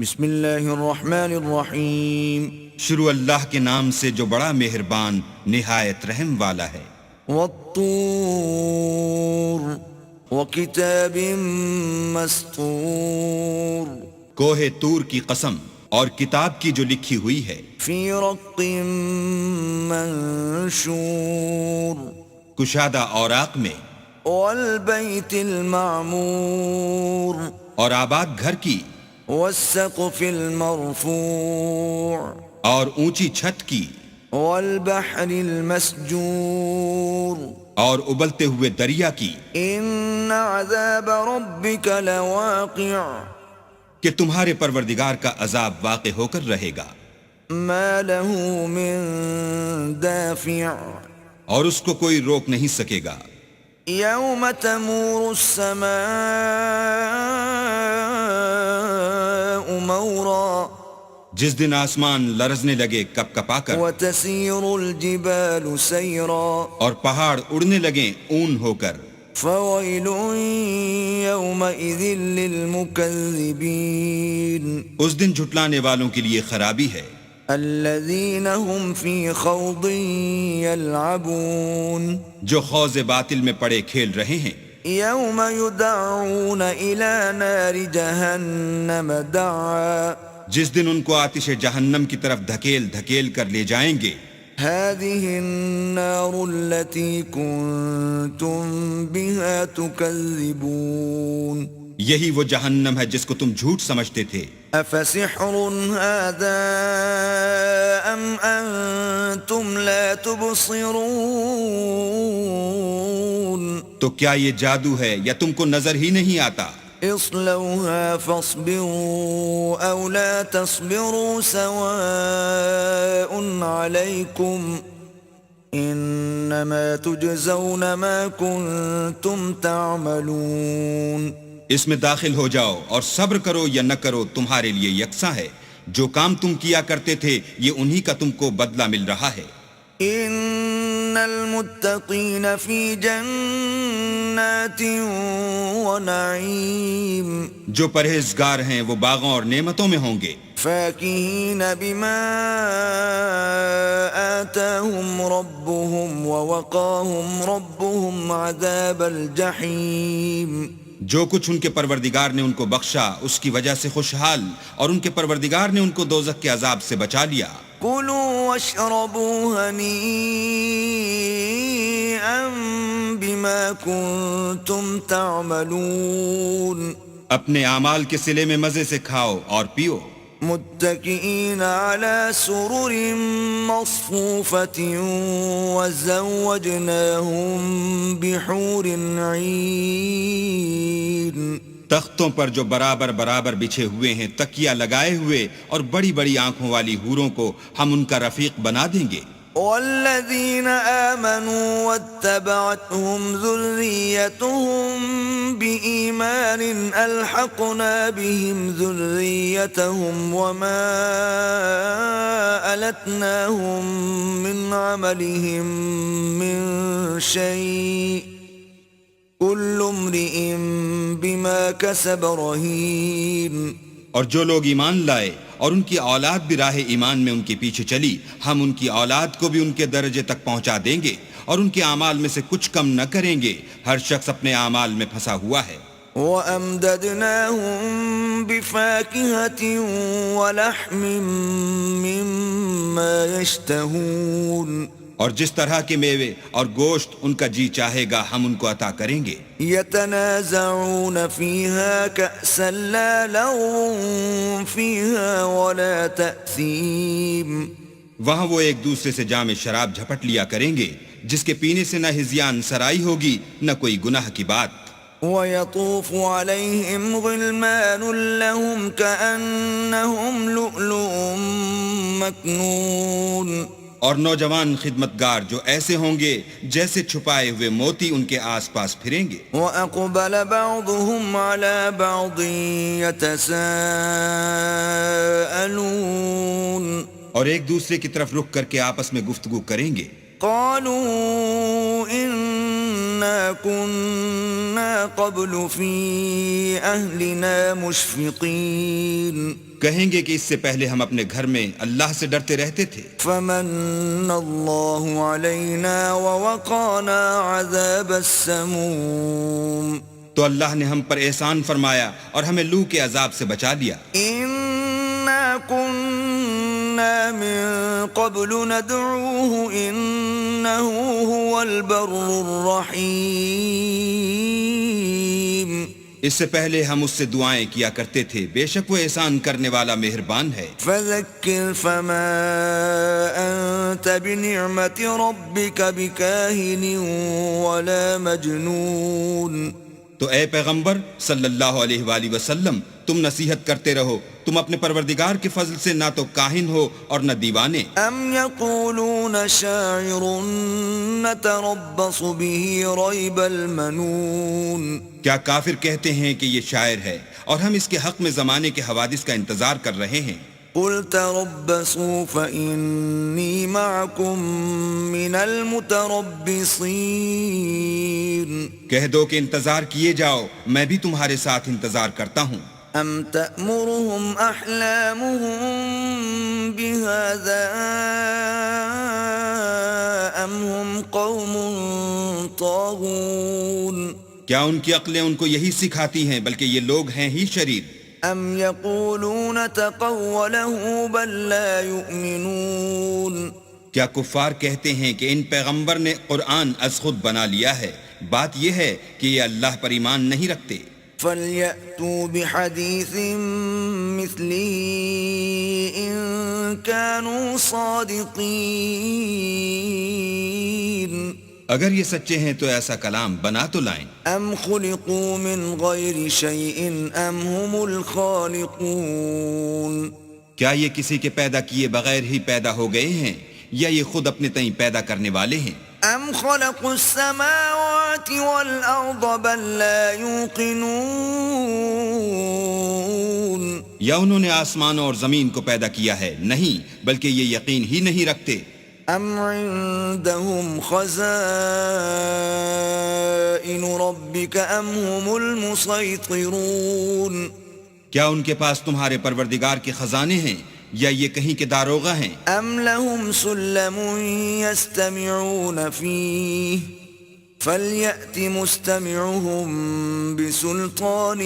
بسم اللہ الرحمن الرحیم شروع اللہ کے نام سے جو بڑا مہربان نہایت رحم والا ہے۔ والطور وکتاب مسطور کوہ طور کی قسم اور کتاب کی جو لکھی ہوئی ہے، فی رق منشور کشادہ اوراق میں، والبیت المعمور اور آباد گھر کی، والسقف المرفوع اور اونچی چھت کی، والبحر المسجور اور ابلتے ہوئے دریا کی، ان عذاب ربک لواقع کہ تمہارے پروردگار کا عذاب واقع ہو کر رہے گا، ما له من دافع اور اس کو کوئی روک نہیں سکے گا۔ یوم تمور السماء مورا جس دن آسمان لرزنے لگے کپ کپا کر، وتسیر الجبال سیرا اور پہاڑ اڑنے لگیں اون ہو کر، فویل یومئذ للمکذبین اس دن جھٹلانے والوں کے لیے خرابی ہے، الذین هم فی خوض یلعبون جو خوض باطل میں پڑے کھیل رہے ہیں۔ یوم یدعون الی نار جہنم دعا جس دن ان کو آتش جہنم کی طرف دھکیل دھکیل کر لے جائیں گے۔ هذه النار التي كنتم بها تكذبون یہی وہ جہنم ہے جس کو تم جھوٹ سمجھتے تھے۔ افسحر هذا ام انتم لا تبصرون تو کیا یہ جادو ہے یا تم کو نظر ہی نہیں آتا؟ اصلوها فاصبروا او لا تصبروا سواء عليكم انما تجزون ما كنتم تعملون اس میں داخل ہو جاؤ اور صبر کرو یا نہ کرو، تمہارے لیے یکساں ہے۔ جو کام تم کیا کرتے تھے یہ انہی کا تم کو بدلہ مل رہا ہے۔ ان المتقین فی جنات ونعیم جو پرہیزگار ہیں وہ باغوں اور نعمتوں میں ہوں گے، فاکہین بما آتاہم ربهم ووقاہم ربهم عذاب الجحیم جو کچھ ان کے پروردگار نے ان کو بخشا اس کی وجہ سے خوشحال، اور ان کے پروردگار نے ان کو دوزخ کے عذاب سے بچا لیا۔ کلوا واشربوا ہنیئا بما کنتم تعملون اپنے اعمال کے صلے میں مزے سے کھاؤ اور پیو، متکئین علی سرر مصفوفۃ وزوجناہم بحور عین تختوں پر جو برابر برابر بچھے ہوئے ہیں، تکیہ لگائے ہوئے، اور بڑی بڑی آنکھوں والی حوروں کو ہم ان کا رفیق بنا دیں گے۔ والذین آمنوا واتبعتهم ذریتهم بإیمان الحقنا بهم ذریتهم وما ألتناهم من عملهم من شیء کل امرئ بما کسب رہین اور جو لوگ ایمان لائے اور ان کی اولاد بھی راہ ایمان میں ان کے پیچھے چلی، ہم ان کی اولاد کو بھی ان کے درجے تک پہنچا دیں گے اور ان کے اعمال میں سے کچھ کم نہ کریں گے۔ ہر شخص اپنے اعمال میں پھنسا ہوا ہے۔ وَأَمْدَدْنَاهُمْ بِفَاكِهَةٍ وَلَحْمٍ مِّمَّا يَشْتَهُونَ اور جس طرح کے میوے اور گوشت ان کا جی چاہے گا ہم ان کو عطا کریں گے۔ يَتَنَازَعُونَ فِيهَا كَأْسًا لَا لَغْوٌ فِيهَا وَلَا تَأْثِيمٌ وہاں وہ ایک دوسرے سے جام شراب جھپٹ لیا کریں گے جس کے پینے سے نہ ہذیان سرائی ہوگی نہ کوئی گناہ کی بات۔ وَيَطُوفُ عَلَيْهِمْ غِلْمَانٌ لَهُمْ كَأَنَّهُمْ لُؤْلُؤٌ مَكْنُونٌ اور نوجوان خدمتگار جو ایسے ہوں گے جیسے چھپائے ہوئے موتی ان کے آس پاس پھریں گے۔ وَأَقْبَلَ بَعْضُهُمْ عَلَى بَعْضٍ يَتَسَاءَلُونَ اور ایک دوسرے کی طرف رخ کر کے آپس میں گفتگو کریں گے۔ قَالُوا إِنَّا كُنَّا قبل في أهلنا مشفقين کہیں گے کہ اس سے پہلے ہم اپنے گھر میں اللہ سے ڈرتے رہتے تھے. فمن الله علينا ووقانا عذاب السموم تو اللہ نے ہم پر احسان فرمایا اور ہمیں لو کے عذاب سے بچا لیا. إنا كنا من قبل ندعوه إنه هو البر الرحيم اس سے پہلے ہم اس سے دعائیں کیا کرتے تھے، بے شک وہ احسان کرنے والا مہربان ہے. فذكر فما أنت بنعمة ربك بكاهن ولا مجنون تو اے پیغمبر صلی اللہ علیہ وآلہ وسلم تم نصیحت کرتے رہو، تم اپنے پروردگار کے فضل سے نہ تو کاہن ہو اور نہ دیوانے. ام يقولون شاعر نتربص به ريب المنون کیا کافر کہتے ہیں کہ یہ شاعر ہے اور ہم اس کے حق میں زمانے کے حوادث کا انتظار کر رہے ہیں. قل تربصوا فإني معكم من المتربصين کہہ دو کہ انتظار کیے جاؤ، میں بھی تمہارے ساتھ انتظار کرتا ہوں. ام تأمرهم أحلامهم بهذا ام هم قوم طاغون کیا ان کی عقلیں ان کو یہی سکھاتی ہیں بلکہ یہ لوگ ہیں ہی شریر. ام يقولون تقوله بل لا يؤمنون کیا کفار کہتے ہیں کہ ان پیغمبر نے قرآن از خود بنا لیا ہے، بات یہ ہے کہ یہ اللہ پر ایمان نہیں رکھتے. فَلْيَأْتُوا بِحَدِيثٍ مِثْلِهِ إِن كَانُوا صَادِقِينَ اگر یہ سچے ہیں تو ایسا کلام بنا تو لائیں. ام خلقوا من غیر شیء ام هم الخالقون کیا یہ کسی کے پیدا کیے بغیر ہی پیدا ہو گئے ہیں یا یہ خود اپنے تئیں پیدا کرنے والے ہیں؟ ام خلقوا السماوات والارض بل لا يوقنون یا انہوں نے آسمان اور زمین کو پیدا کیا ہے؟ نہیں، بلکہ یہ یقین ہی نہیں رکھتے. ام عندهم خزائن ربك ام هم المسيطرون کیا ان کے پاس تمہارے پروردگار کے خزانے ہیں یا یہ کہیں کے داروغہ ہیں؟ ام لهم سلم يستمعون فيه فليأت مستمعهم بسلطان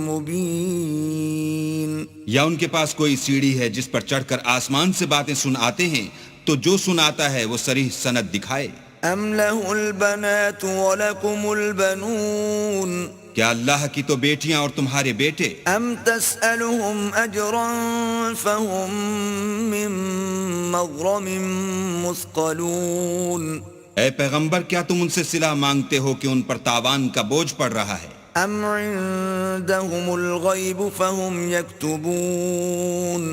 مبين یا ان کے پاس کوئی سیڑھی ہے جس پر چڑھ کر آسمان سے باتیں سن آتے ہیں تو جو سناتا ہے وہ صریح سند دکھائے. ام له البنات ولكم البنون کیا اللہ کی تو بیٹیاں اور تمہارے بیٹے؟ ام تسألهم اجرا فهم من مغرم مثقلون اے پیغمبر کیا تم ان سے صلہ مانگتے ہو کہ ان پر تاوان کا بوجھ پڑ رہا ہے؟ ام عندهم الغیب فهم یکتبون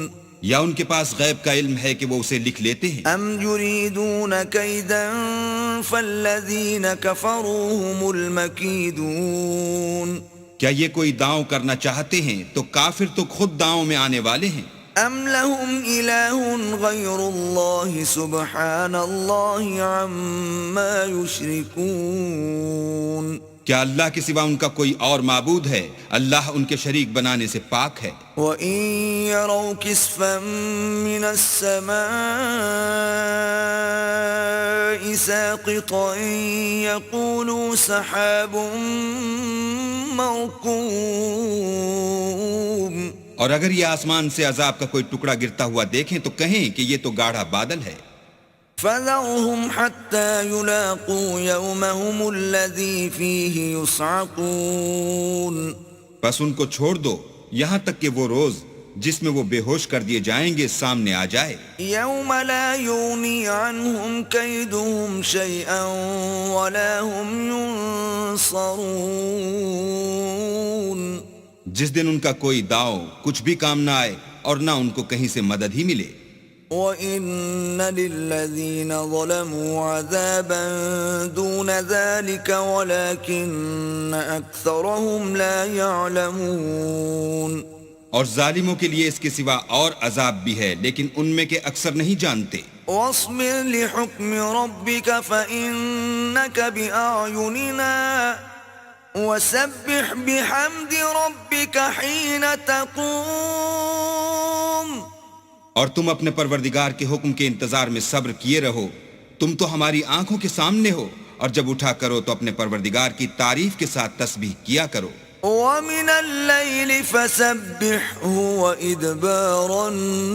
یا ان کے پاس غیب کا علم ہے کہ وہ اسے لکھ لیتے ہیں؟ ام یریدون کیدا فالذین کفروا هم المکیدون کیا یہ کوئی داؤں کرنا چاہتے ہیں تو کافر تو خود داؤں میں آنے والے ہیں. ام لهم الہ غیر اللہ سبحان اللہ عما یشرکون کیا اللہ کے سوا ان کا کوئی اور معبود ہے؟ اللہ ان کے شریک بنانے سے پاک ہے. وَإِن يَرَوْا كِسْفًا مِّنَ السَّمَاءِ سَاقِطًا يَقُولُوا سَحَابٌ مَّرْكُومٌ اور اگر یہ آسمان سے عذاب کا کوئی ٹکڑا گرتا ہوا دیکھیں تو کہیں کہ یہ تو گاڑھا بادل ہے. فَذَرْهُمْ حَتَّى يُلَاقُوا يَوْمَهُمُ الَّذِي فِيهِ يُصْعَقُونَ بس ان کو چھوڑ دو یہاں تک کہ وہ روز جس میں وہ بے ہوش کر دیے جائیں گے سامنے آ جائے. يَوْمَ لَا يُغْنِي عَنْهُمْ كَيْدُهُمْ شَيْئًا وَلَا هُمْ يُنصَرُونَ جس دن ان کا کوئی داؤ کچھ بھی کام نہ آئے اور نہ ان کو کہیں سے مدد ہی ملے. وَإِنَّ لِلَّذِينَ ظَلَمُوا عَذَابًا دُونَ ذَلِكَ وَلَكِنَّ أَكْثَرَهُمْ لَا يَعْلَمُونَ اور ظالموں کے لیے اس کے سوا اور عذاب بھی ہے لیکن ان میں کے اکثر نہیں جانتے. وَاصْبِرْ لِحُكْمِ رَبِّكَ فَإِنَّكَ بِأَعْيُنِنَا وسبح بحمد ربك حين تقوم اور تم اپنے پروردگار کے حکم کے انتظار میں صبر کیے رہو. تم تو ہماری آنکھوں کے سامنے ہو، اور جب اٹھا کرو تو اپنے پروردگار کی تعریف کے ساتھ تسبیح کیا کرو. ومن الليل فسبحه وإدبار النجوم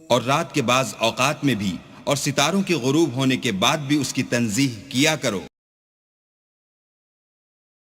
اور رات کے بعض اوقات میں بھی اور ستاروں کے غروب ہونے کے بعد بھی اس کی تنزیح کیا کرو.